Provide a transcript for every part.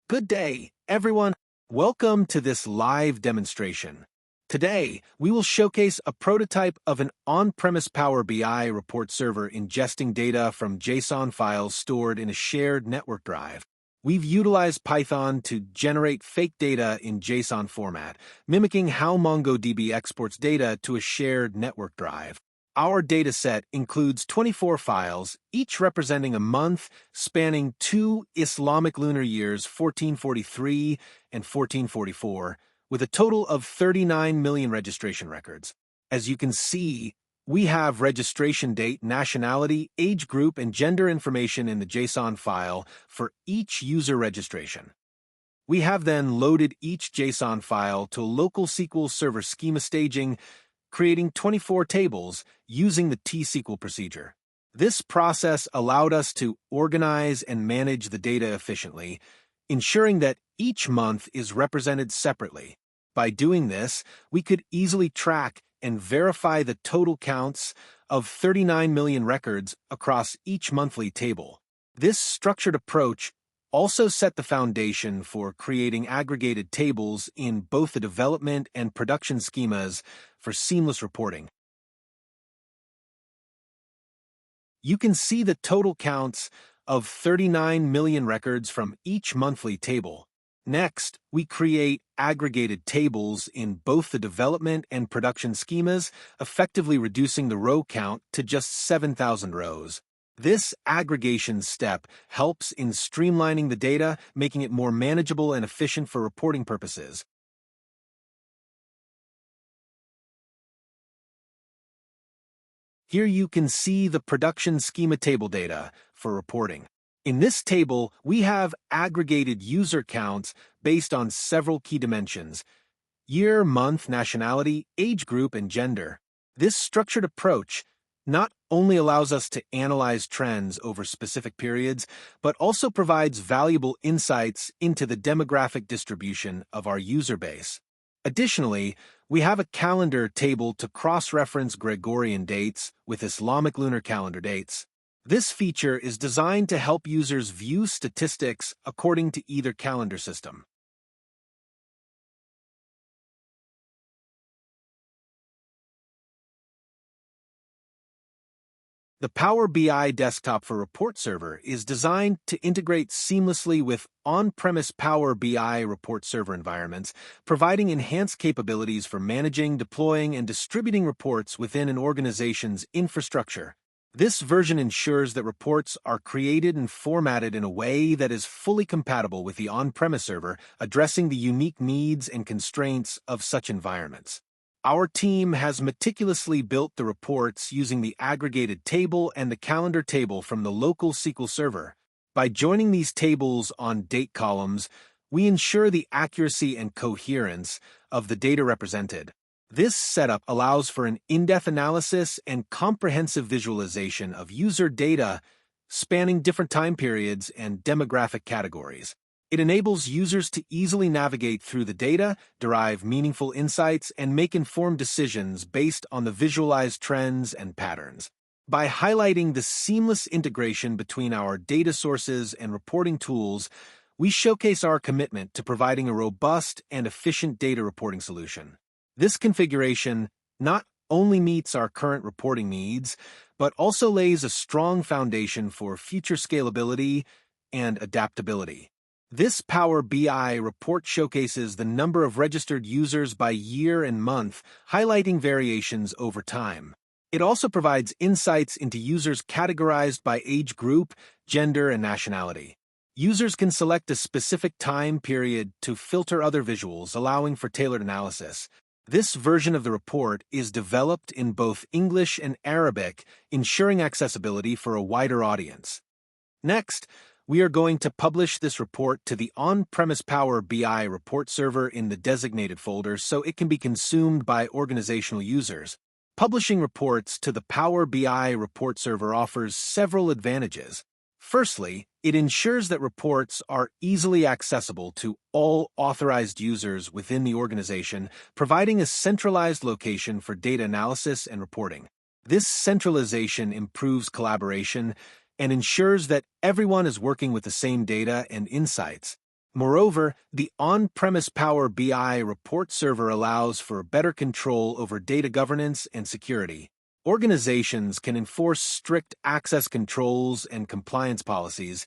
Good day, everyone. Welcome to this live demonstration. Today, we will showcase a prototype of an on-premise Power BI report server ingesting data from JSON files stored in a shared network drive. We've utilized Python to generate fake data in JSON format, mimicking how MongoDB exports data to a shared network drive. Our dataset includes 24 files, each representing a month spanning two Islamic lunar years 1443 and 1444, with a total of 39 million registration records. As you can see, we have registration date, nationality, age group, and gender information in the JSON file for each user registration. We have then loaded each JSON file to a local SQL Server schema staging, creating 24 tables using the T-SQL procedure. This process allowed us to organize and manage the data efficiently, ensuring that each month is represented separately. By doing this, we could easily track and verify the total counts of 39 million records across each monthly table. This structured approach also set the foundation for creating aggregated tables in both the development and production schemas for seamless reporting. You can see the total counts of 39 million records from each monthly table. Next, we create aggregated tables in both the development and production schemas, effectively reducing the row count to just 7,000 rows. This aggregation step helps in streamlining the data, making it more manageable and efficient for reporting purposes. Here you can see the production schema table data for reporting. In this table, we have aggregated user counts based on several key dimensions: year, month, nationality, age group, and gender. This structured approach not only allows us to analyze trends over specific periods, but also provides valuable insights into the demographic distribution of our user base. Additionally, we have a calendar table to cross-reference Gregorian dates with Islamic lunar calendar dates. This feature is designed to help users view statistics according to either calendar system. The Power BI desktop for report server is designed to integrate seamlessly with on-premise Power BI report server environments, providing enhanced capabilities for managing, deploying, and distributing reports within an organization's infrastructure. This version ensures that reports are created and formatted in a way that is fully compatible with the on-premise server, addressing the unique needs and constraints of such environments. Our team has meticulously built the reports using the aggregated table and the calendar table from the local SQL Server. By joining these tables on date columns, we ensure the accuracy and coherence of the data represented. This setup allows for an in-depth analysis and comprehensive visualization of user data spanning different time periods and demographic categories. It enables users to easily navigate through the data, derive meaningful insights, and make informed decisions based on the visualized trends and patterns. By highlighting the seamless integration between our data sources and reporting tools, we showcase our commitment to providing a robust and efficient data reporting solution. This configuration not only meets our current reporting needs, but also lays a strong foundation for future scalability and adaptability. This Power BI report showcases the number of registered users by year and month, highlighting variations over time. It also provides insights into users categorized by age group, gender, and nationality. Users can select a specific time period to filter other visuals, allowing for tailored analysis. This version of the report is developed in both English and Arabic, ensuring accessibility for a wider audience. Next, we are going to publish this report to the on-premise Power BI report server in the designated folder so it can be consumed by organizational users. Publishing reports to the Power BI report server offers several advantages. Firstly, it ensures that reports are easily accessible to all authorized users within the organization, providing a centralized location for data analysis and reporting. This centralization improves collaboration and ensures that everyone is working with the same data and insights. Moreover, the on-premise Power BI report server allows for better control over data governance and security. Organizations can enforce strict access controls and compliance policies,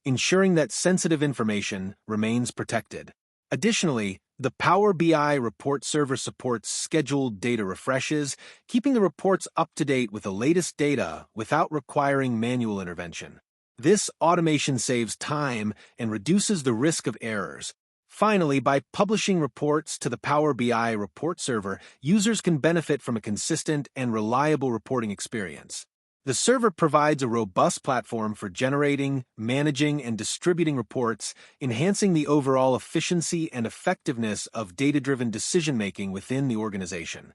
ensuring that sensitive information remains protected. Additionally, the Power BI report server supports scheduled data refreshes, keeping the reports up to date with the latest data without requiring manual intervention. This automation saves time and reduces the risk of errors. Finally, by publishing reports to the Power BI report server, users can benefit from a consistent and reliable reporting experience. The server provides a robust platform for generating, managing, and distributing reports, enhancing the overall efficiency and effectiveness of data-driven decision-making within the organization.